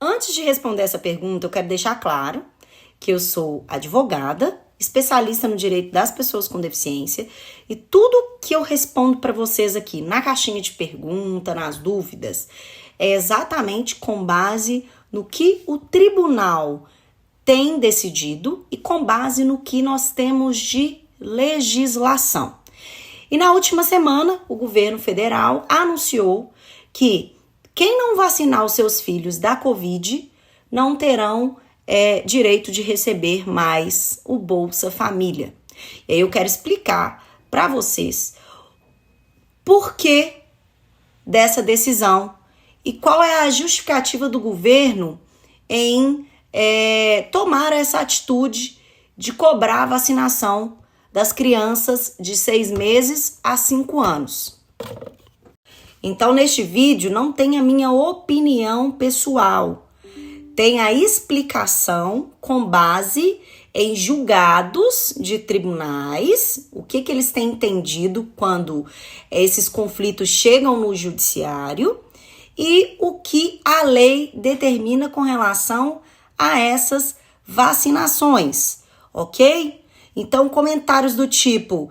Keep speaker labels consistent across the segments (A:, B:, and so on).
A: Antes de responder essa pergunta, eu quero deixar claro que eu sou advogada, especialista no direito das pessoas com deficiência, e tudo que eu respondo para vocês aqui na caixinha de pergunta, nas dúvidas, é exatamente com base no que o tribunal tem decidido e com base no que nós temos de legislação. E na última semana, o governo federal anunciou que quem não vacinar os seus filhos da Covid não terão direito de receber mais o Bolsa Família. E aí eu quero explicar para vocês por que dessa decisão e qual é a justificativa do governo em tomar essa atitude de cobrar a vacinação das crianças de 6 meses a 5 anos. Então, neste vídeo, não tem a minha opinião pessoal. Tem a explicação com base em julgados de tribunais, o que eles têm entendido quando esses conflitos chegam no judiciário e o que a lei determina com relação a essas vacinações, ok? Então, comentários do tipo,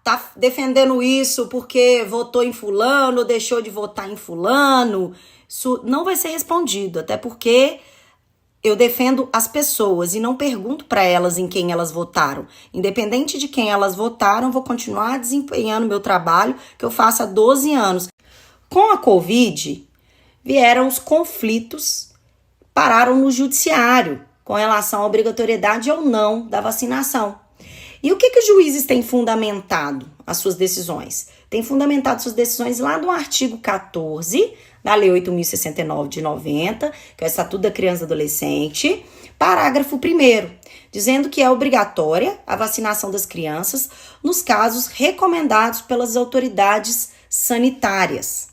A: tá defendendo isso porque votou em fulano, deixou de votar em fulano, isso não vai ser respondido, até porque eu defendo as pessoas e não pergunto para elas em quem elas votaram. Independente de quem elas votaram, vou continuar desempenhando meu trabalho que eu faço há 12 anos. Com a Covid, vieram os conflitos, pararam no judiciário com relação à obrigatoriedade ou não da vacinação. E o que os juízes têm fundamentado as suas decisões? Têm fundamentado suas decisões lá no artigo 14 da Lei 8.069 de 90, que é o Estatuto da Criança e do Adolescente, parágrafo 1º, dizendo que é obrigatória a vacinação das crianças nos casos recomendados pelas autoridades sanitárias.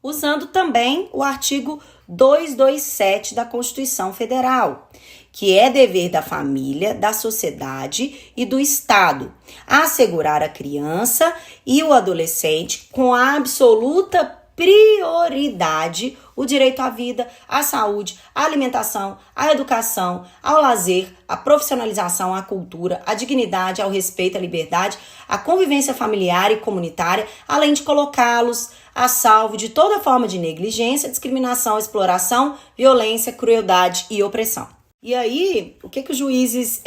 A: Usando também o artigo 227 da Constituição Federal, que é dever da família, da sociedade e do Estado assegurar a criança e o adolescente com a absoluta prioridade o direito à vida, à saúde, à alimentação, à educação, ao lazer, à profissionalização, à cultura, à dignidade, ao respeito, à liberdade, à convivência familiar e comunitária, além de colocá-los a salvo de toda forma de negligência, discriminação, exploração, violência, crueldade e opressão. E aí, o que os juízes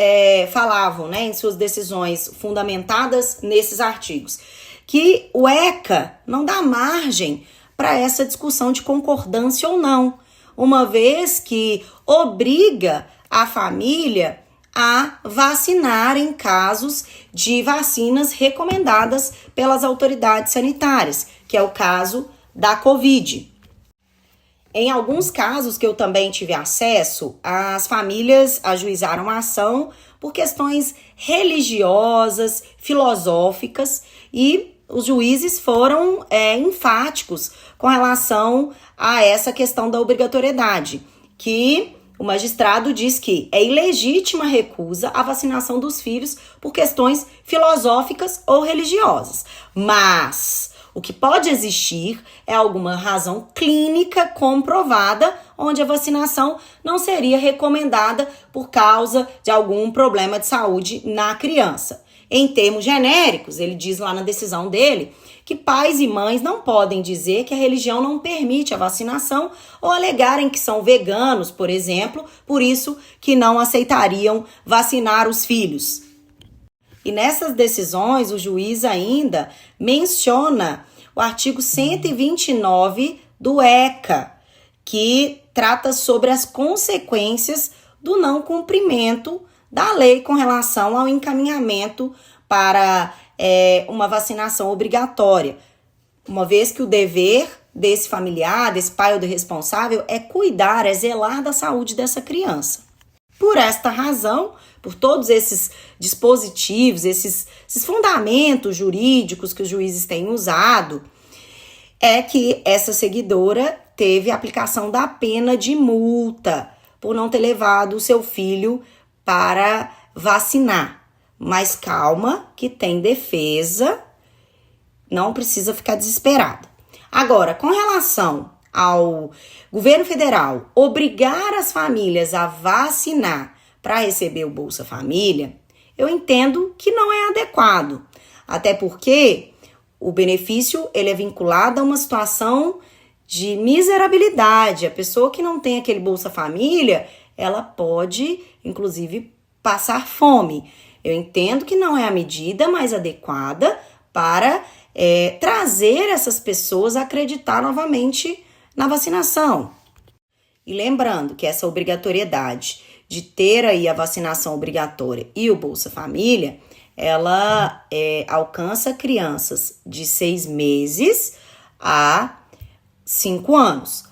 A: falavam, né, em suas decisões fundamentadas nesses artigos? Que o ECA não dá margem para essa discussão de concordância ou não, uma vez que obriga a família a vacinar em casos de vacinas recomendadas pelas autoridades sanitárias, que é o caso da Covid. Em alguns casos que eu também tive acesso, as famílias ajuizaram a ação por questões religiosas, filosóficas, e os juízes foram enfáticos com relação a essa questão da obrigatoriedade, que o magistrado diz que é ilegítima a recusa à vacinação dos filhos por questões filosóficas ou religiosas, mas o que pode existir é alguma razão clínica comprovada onde a vacinação não seria recomendada por causa de algum problema de saúde na criança. Em termos genéricos, ele diz lá na decisão dele que pais e mães não podem dizer que a religião não permite a vacinação ou alegarem que são veganos, por exemplo, por isso que não aceitariam vacinar os filhos. E nessas decisões, o juiz ainda menciona o artigo 129 do ECA, que trata sobre as consequências do não cumprimento da lei com relação ao encaminhamento para uma vacinação obrigatória, uma vez que o dever desse familiar, desse pai ou do responsável é cuidar, é zelar da saúde dessa criança. Por esta razão, por todos esses dispositivos, esses fundamentos jurídicos que os juízes têm usado, é que essa seguidora teve a aplicação da pena de multa por não ter levado o seu filho para vacinar. Mas calma, que tem defesa, não precisa ficar desesperada. Agora, com relação ao governo federal obrigar as famílias a vacinar para receber o Bolsa Família, eu entendo que não é adequado. Até porque o benefício ele é vinculado a uma situação de miserabilidade. A pessoa que não tem aquele Bolsa Família, ela pode, inclusive, passar fome. Eu entendo que não é a medida mais adequada para trazer essas pessoas a acreditar novamente na vacinação. E lembrando que essa obrigatoriedade de ter aí a vacinação obrigatória e o Bolsa Família, ela alcança crianças de 6 meses a 5 anos.